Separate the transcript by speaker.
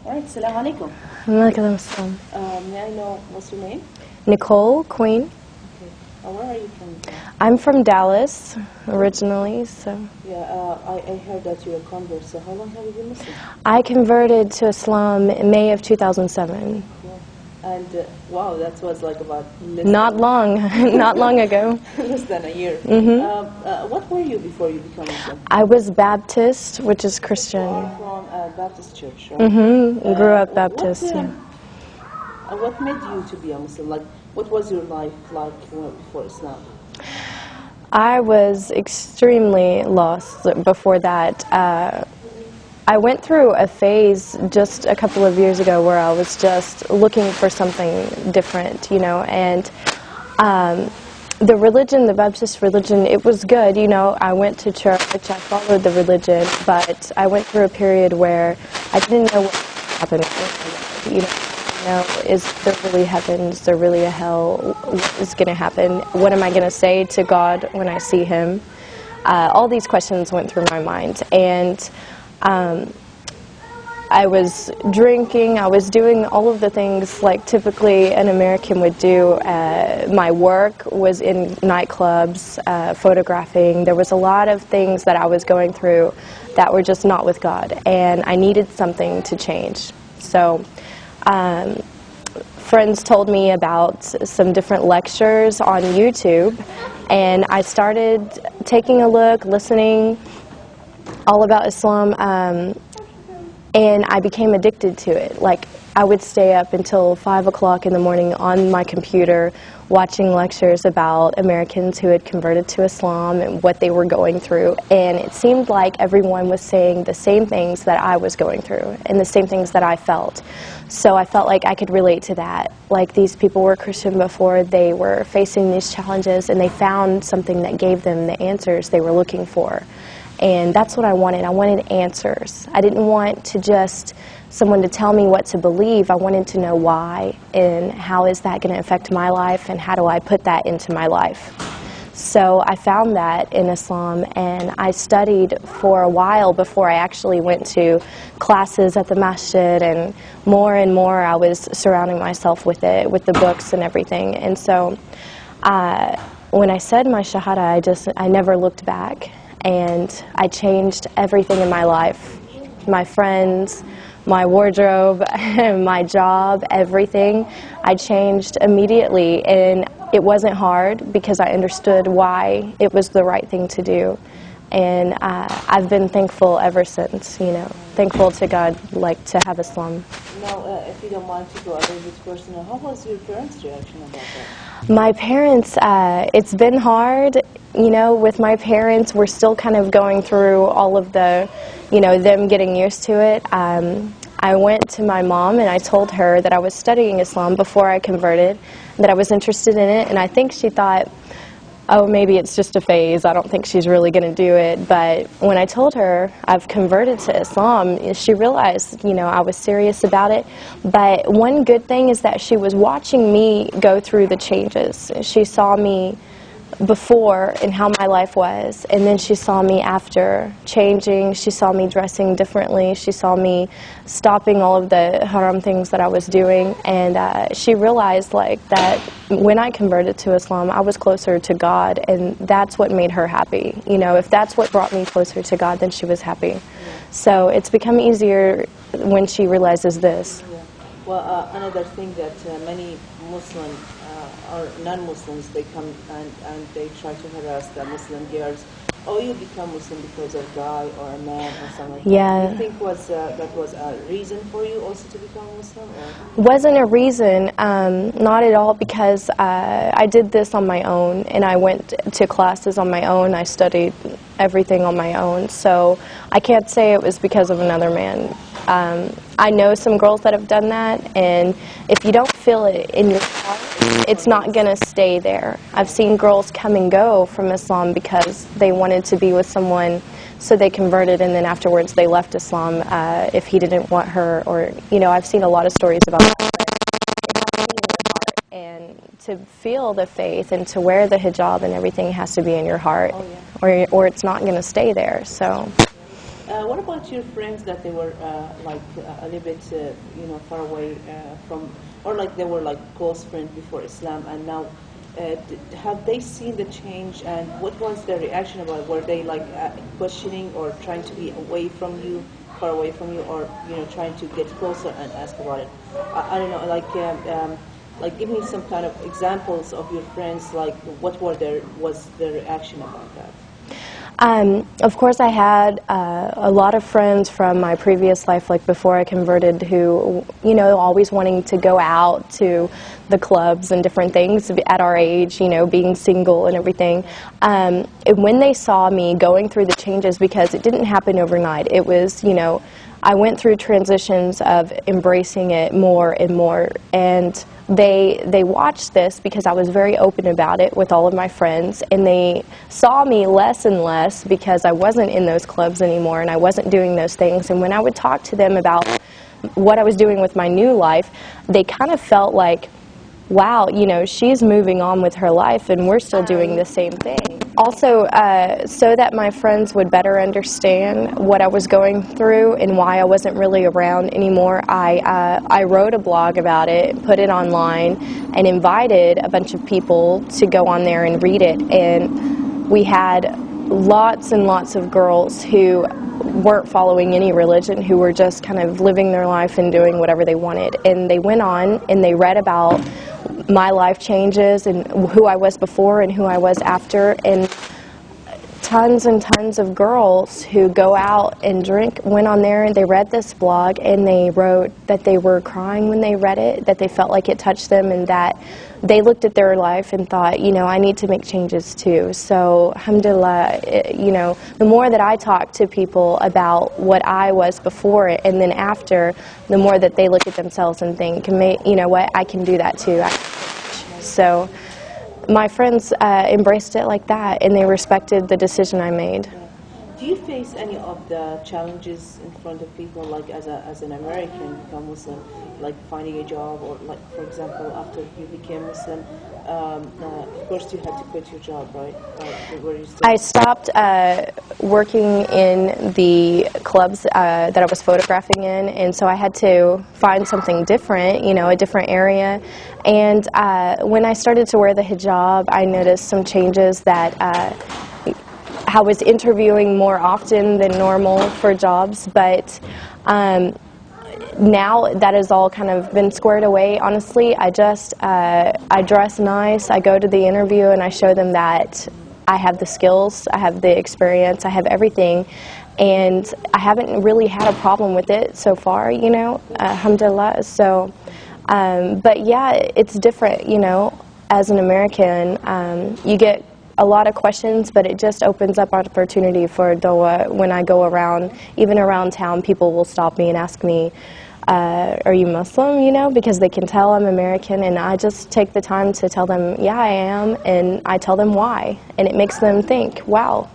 Speaker 1: Alright, Assalamu alaikum.
Speaker 2: Walaikum assalam.
Speaker 1: May I know what's your name?
Speaker 2: Nicole Queen.
Speaker 1: Okay. Where are you from?
Speaker 2: I'm from Dallas originally, so.
Speaker 1: Yeah, I heard that you're a convert, so how long have you been Muslim?
Speaker 2: I converted to Islam in May of 2007.
Speaker 1: Cool. And wow, that was like about
Speaker 2: Not long, not long ago.
Speaker 1: less than a year. What were you before you became Muslim?
Speaker 2: I was Baptist, which is Christian.
Speaker 1: From a Baptist church, right?
Speaker 2: Grew up Baptist, yeah.
Speaker 1: What made you to be a Muslim? Like, what was your life like before Islam?
Speaker 2: I was extremely lost before that. I went through a phase just a couple of years ago where I was just looking for something different, you know, and the religion, the Baptist religion, it was good, you know. I went to church, I followed the religion, but I went through a period where I didn't know what was happening, you know, is there really heaven, is there really a hell, what is going to happen, what am I going to say to God when I see Him? All these questions went through my mind, and I was drinking, I was doing all of the things like typically an American would do. My work was in nightclubs, photographing. There was a lot of things that I was going through that were just not with God, and I needed something to change. So friends told me about some different lectures on YouTube, and I started taking a look, listening all about Islam, and I became addicted to it. Like, I would stay up until 5 o'clock in the morning on my computer watching lectures about Americans who had converted to Islam and what they were going through, and it seemed like everyone was saying the same things that I was going through and the same things that I felt. So I felt like I could relate to that. Like, these people were Christian before, they were facing these challenges, and they found something that gave them the answers they were looking for. And that's what I wanted. I wanted answers. I didn't want to just someone to tell me what to believe. I wanted to know why, and how is that going to affect my life, and how do I put that into my life. So I found that in Islam, and I studied for a while before I actually went to classes at the masjid, and more I was surrounding myself with it, with the books and everything. And so when I said my shahada, I never looked back. And I changed everything in my life, my friends, my wardrobe, my job, everything. I changed immediately, and it wasn't hard because I understood why it was the right thing to do. And I've been thankful ever since, you know, thankful to God, like, to have Islam.
Speaker 1: Now, if you don't mind to go a little bit personal, how was your parents' reaction about that?
Speaker 2: My parents, it's been hard. You know, with my parents, we're still kind of going through all of the, you know, them getting used to it. I went to my mom and I told her that I was studying Islam before I converted, that I was interested in it, and I think she thought, oh, maybe it's just a phase, I don't think she's really going to do it. But when I told her I've converted to Islam, she realized, you know, I was serious about it. But one good thing is that she was watching me go through the changes. She saw me before and how my life was, and then she saw me after changing. She saw me dressing differently. She saw me stopping all of the haram things that I was doing, and she realized, like, that when I converted to Islam, I was closer to God, and that's what made her happy. You know, if that's what brought me closer to God, then she was happy. So it's become easier when she realizes this.
Speaker 1: Yeah. Well, another thing that many Muslim or non-Muslims, they come and they try to harass the Muslim girls. Oh, you become Muslim because of a guy or a man or something like
Speaker 2: yeah.
Speaker 1: that. Do you think that was a reason for you also to become Muslim? Or?
Speaker 2: Wasn't a reason, not at all, because I did this on my own, and I went to classes on my own. I studied everything on my own, so I can't say it was because of another man. I know some girls that have done that, and if you don't feel it in your heart, it's not going to stay there. I've seen girls come and go from Islam because they wanted to be with someone, so they converted, and then afterwards they left Islam if he didn't want her, or, you know, I've seen a lot of stories about that. And to feel the faith and to wear the hijab and everything has to be in your heart, or it's not going to stay there. So.
Speaker 1: What about your friends that they were like a little bit, far away from, or like they were like close friends before Islam, and now have they seen the change, and what was their reaction about it? Were they like questioning or trying to be away from you, far away from you, or trying to get closer and ask about it? I don't know, like give me some kind of examples of your friends, like what was their reaction about that?
Speaker 2: Of course, I had a lot of friends from my previous life, like before I converted, who, always wanting to go out to the clubs and different things at our age, being single and everything. And when they saw me going through the changes, because it didn't happen overnight, it was, I went through transitions of embracing it more and more, and they watched this because I was very open about it with all of my friends, and they saw me less and less because I wasn't in those clubs anymore and I wasn't doing those things. And when I would talk to them about what I was doing with my new life, they kind of felt like, wow, she's moving on with her life and we're still doing the same thing. Also, so that my friends would better understand what I was going through and why I wasn't really around anymore, I wrote a blog about it, put it online, and invited a bunch of people to go on there and read it. And we had lots and lots of girls who weren't following any religion, who were just kind of living their life and doing whatever they wanted. And they went on and they read about my life changes and who I was before and who I was after, and tons and tons of girls who go out and drink went on there and they read this blog and they wrote that they were crying when they read it, that they felt like it touched them, and that they looked at their life and thought, I need to make changes too. So, alhamdulillah, the more that I talk to people about what I was before and then after, the more that they look at themselves and think, what, I can do that too. So my friends embraced it like that, and they respected the decision I made.
Speaker 1: Do you face any of the challenges in front of people, like as an American become Muslim, like finding a job, or like, for example, after you became Muslim, of course you had to quit your job, right? I
Speaker 2: stopped working in the clubs that I was photographing in, and so I had to find something different, a different area. And when I started to wear the hijab, I noticed some changes that I was interviewing more often than normal for jobs, but now that has all kind of been squared away. Honestly, I dress nice, I go to the interview and I show them that I have the skills, I have the experience, I have everything, and I haven't really had a problem with it so far, alhamdulillah. So, but yeah, it's different, as an American, you get a lot of questions, but it just opens up opportunity for dawah. When I go around, even around town, people will stop me and ask me, are you Muslim, because they can tell I'm American, and I just take the time to tell them, yeah, I am, and I tell them why, and it makes them think, wow.